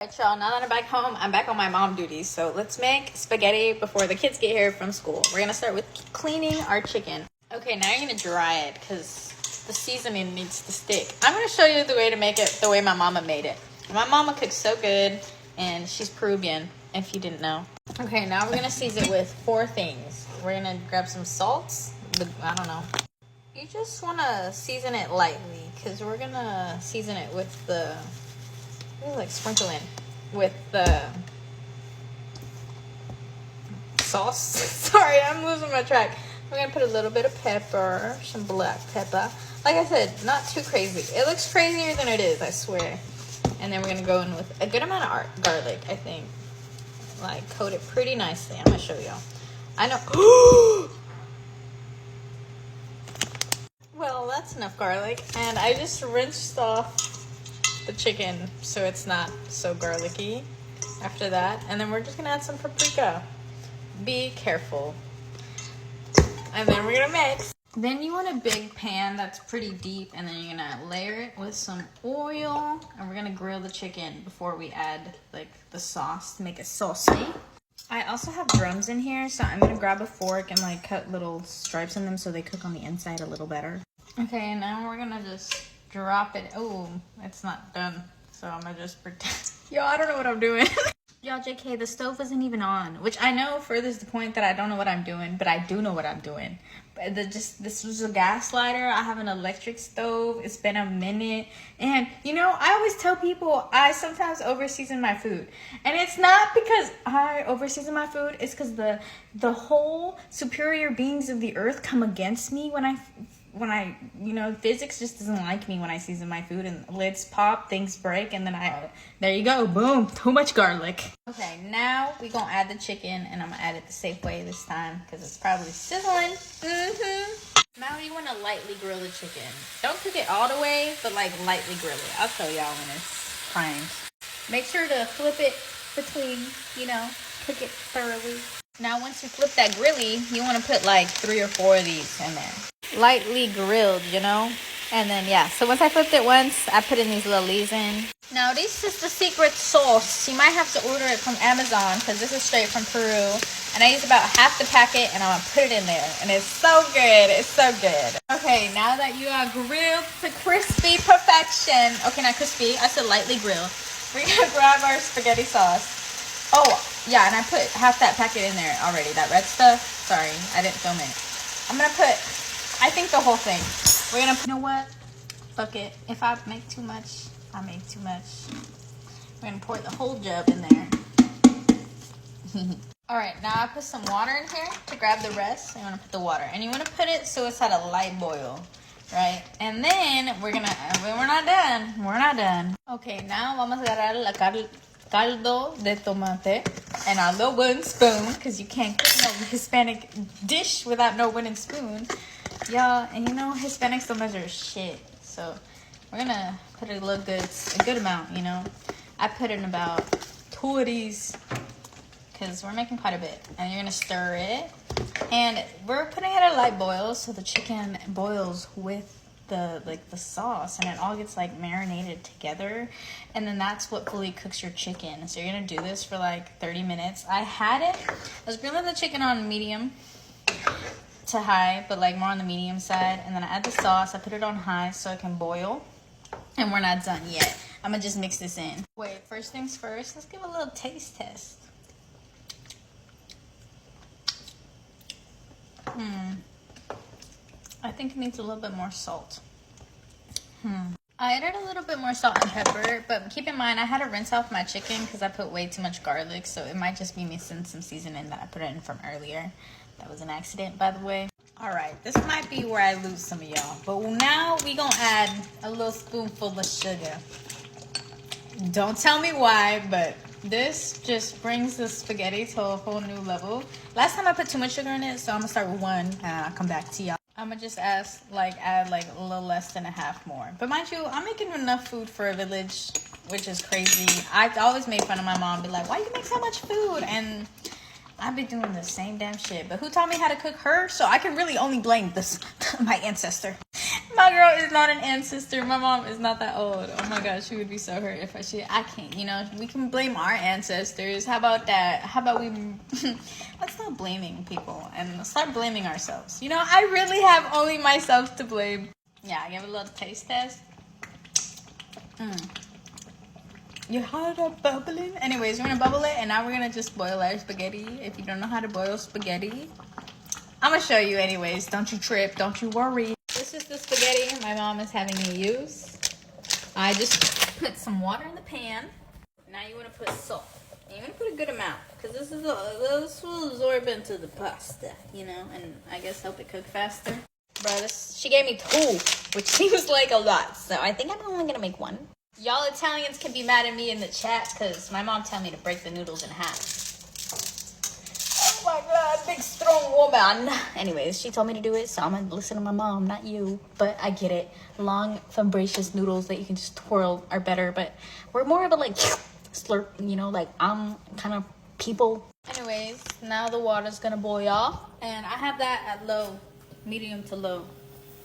Alright, y'all, now that I'm back home, I'm back on my mom duties. So let's make spaghetti before the kids get here from school. We're gonna start with cleaning our chicken. Okay, now you're gonna dry it because the seasoning needs to stick. I'm gonna show you the way to make it the way my mama made it. My mama cooks so good, and she's Peruvian, if you didn't know. Okay, now we're gonna season it with 4 things. We're gonna grab some salts. I don't know. You just wanna season it lightly because we're gonna season it with the... like sprinkle in with the sauce. Sorry, I'm losing my track. We're gonna put a little bit of pepper, some black pepper. Like I said, not too crazy. It looks crazier than it is, I swear. And then we're gonna go in with a good amount of garlic, I think. Like coat it pretty nicely. I'm gonna show y'all. I know. Well, that's enough garlic, and I just rinsed off the chicken so it's not so garlicky after that. And then we're just gonna add some paprika. Be careful. And then we're gonna mix. Then you want a big pan that's pretty deep, and then you're gonna layer it with some oil, and we're gonna grill the chicken before we add like the sauce to make it saucy. I also have drums in here, so I'm gonna grab a fork and like cut little stripes in them so they cook on the inside a little better. Okay, and now we're gonna just drop it. Oh, it's not done, so I'm gonna just pretend. Yo, I don't know what I'm doing. Y'all, JK, the stove isn't even on, which I know furthers the point that I don't know what I'm doing, but I do know what I'm doing. But this was a gas lighter. I have an electric stove. It's been a minute, and you know, I always tell people I sometimes overseason my food, and it's not because I overseason my food. It's because the whole superior beings of the earth come against me when I, you know, physics just doesn't like me when I season my food, and lids pop, things break, and then there you go, boom, too much garlic. Okay, now we gonna add the chicken, and I'm gonna add it the safe way this time, because it's probably sizzling. Now you wanna lightly grill the chicken. Don't cook it all the way, but like lightly grill it. I'll show y'all when it's primed. Make sure to flip it between, you know, cook it thoroughly. Now once you flip that grilly, you wanna put like 3 or 4 of these in there. Lightly grilled, you know. And then yeah, so once I flipped it once, I put in these little leaves in. Now this is the secret sauce. You might have to order it from Amazon because this is straight from Peru, and I used about half the packet, and I'm gonna put it in there, and it's so good. It's so good. Okay, now that you are grilled to crispy perfection, okay, not crispy, I said lightly grilled, we're gonna grab our spaghetti sauce. Oh yeah, and I put half that packet in there already, that red stuff. Sorry, I didn't film it. I'm gonna put, I think, the whole thing. We're gonna, you know what? Fuck it. If I make too much, I make too much. We're gonna pour the whole jug in there. All right, now I put some water in here to grab the rest. You wanna put the water, and you wanna put it so it's at a light boil, right? And then we're not done. We're not done. Okay, now vamos a agarrar la caldo de tomate and our little wooden spoon, because you can't cook no Hispanic dish without no wooden spoon. Y'all, and you know Hispanics don't measure shit, so we're gonna put a good amount, you know. I put in about 2 of these because we're making quite a bit, and you're gonna stir it, and we're putting it at a light boil so the chicken boils with the sauce, and it all gets like marinated together, and then that's what fully cooks your chicken. So you're gonna do this for like 30 minutes. I was grilling the chicken on medium to high, but like more on the medium side, and then I add the sauce. I put it on high so it can boil, and we're not done yet. I'm gonna just mix this in. Wait, first things first, let's give a little taste test. I think it needs a little bit more salt. I added a little bit more salt and pepper, but keep in mind I had to rinse off my chicken because I put way too much garlic, so it might just be missing some seasoning that I put in from earlier. That was an accident, by the way. All right, this might be where I lose some of y'all, but now we gonna add a little spoonful of sugar. Don't tell me why, but this just brings the spaghetti to a whole new level. Last time I put too much sugar in it, so I'm gonna start with 1 and I'll come back to y'all. I'm gonna just add like a little less than a half more. But mind you, I'm making enough food for a village, which is crazy. I always made fun of my mom, be like, why you make so much food? And I've been doing the same damn shit. But who taught me how to cook her? So I can really only blame my ancestor. My girl is not an ancestor. My mom is not that old. Oh my god, she would be so hurt if I can't, you know, we can blame our ancestors. How about that? How about we let's stop blaming people and start blaming ourselves. You know, I really have only myself to blame. Yeah, I give it a little taste test. You heard it bubbling? Anyways, we're gonna bubble it and now we're gonna just boil our spaghetti. If you don't know how to boil spaghetti, I'm gonna show you anyways. Don't you trip, don't you worry. This is the spaghetti my mom is having me use. I just put some water in the pan. Now you wanna put salt. And you wanna put a good amount because this will absorb into the pasta, you know, and I guess help it cook faster. Bro, she gave me 2, which seems like a lot. So I think I'm only gonna make 1. Y'all Italians can be mad at me in the chat because my mom told me to break the noodles in half. Oh my god, big strong woman. Anyways, she told me to do it, so I'm gonna listen to my mom, not you. But I get it. Long, vibracious noodles that you can just twirl are better, but we're more of a like slurp, you know, like I'm kind of people. Anyways, now the water's gonna boil and I have that at low, medium to low.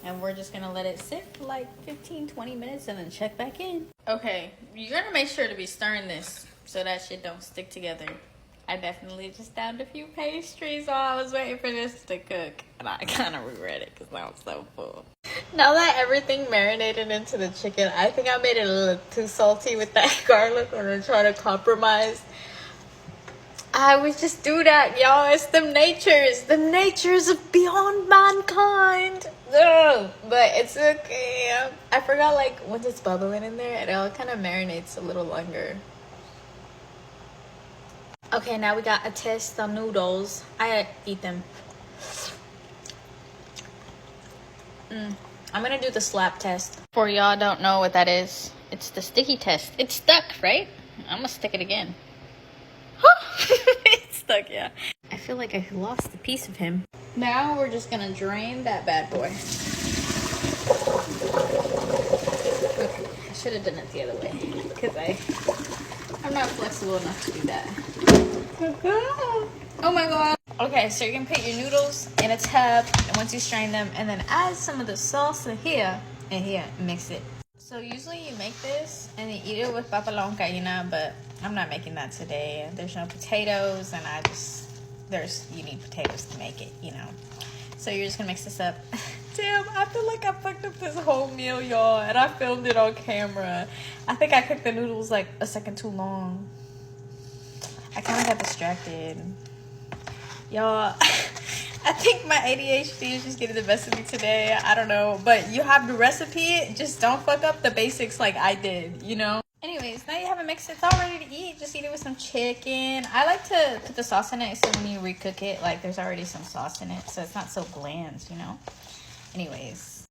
And we're just gonna let it sit for like 15-20 minutes and then check back in. Okay, you're gonna make sure to be stirring this so that shit don't stick together. I definitely just downed a few pastries while I was waiting for this to cook. And I kind of regret it because now I'm so full. Now that everything marinated into the chicken, I think I made it a little too salty with that garlic when I'm trying to compromise. I would just do that, y'all. It's them natures of beyond mankind. Ugh, but it's okay. I forgot, like, once it's bubbling in there, it all kind of marinates a little longer. Okay, now we got a test on noodles. I eat them. I'm gonna do the slap test. For y'all don't know what that is, it's the sticky test. It's stuck, right? I'm gonna stick it again. It's stuck, yeah. I feel like I lost a piece of him. Now we're just gonna drain that bad boy. Okay, I should have done it the other way because I'm not flexible enough to do that. Oh my god. Okay, so you're gonna put your noodles in a tub, and once you strain them, and then add some of the salsa here and here, mix it. So usually you make this and you eat it with papelón gallina, but I'm not making that today. There's no potatoes, and you need potatoes to make it, you know. So you're just gonna mix this up. Damn, I feel like I fucked up this whole meal, y'all, and I filmed it on camera. I think I cooked the noodles like a second too long. I kind of got distracted. Y'all, I think my ADHD is just getting the best of me today. I don't know, but you have the recipe. Just don't fuck up the basics like I did, you know? Anyways, now you have it mixed. It's all ready to eat. Just eat it with some chicken. I like to put the sauce in it so when you recook it, like there's already some sauce in it, so it's not so bland, you know? Anyways,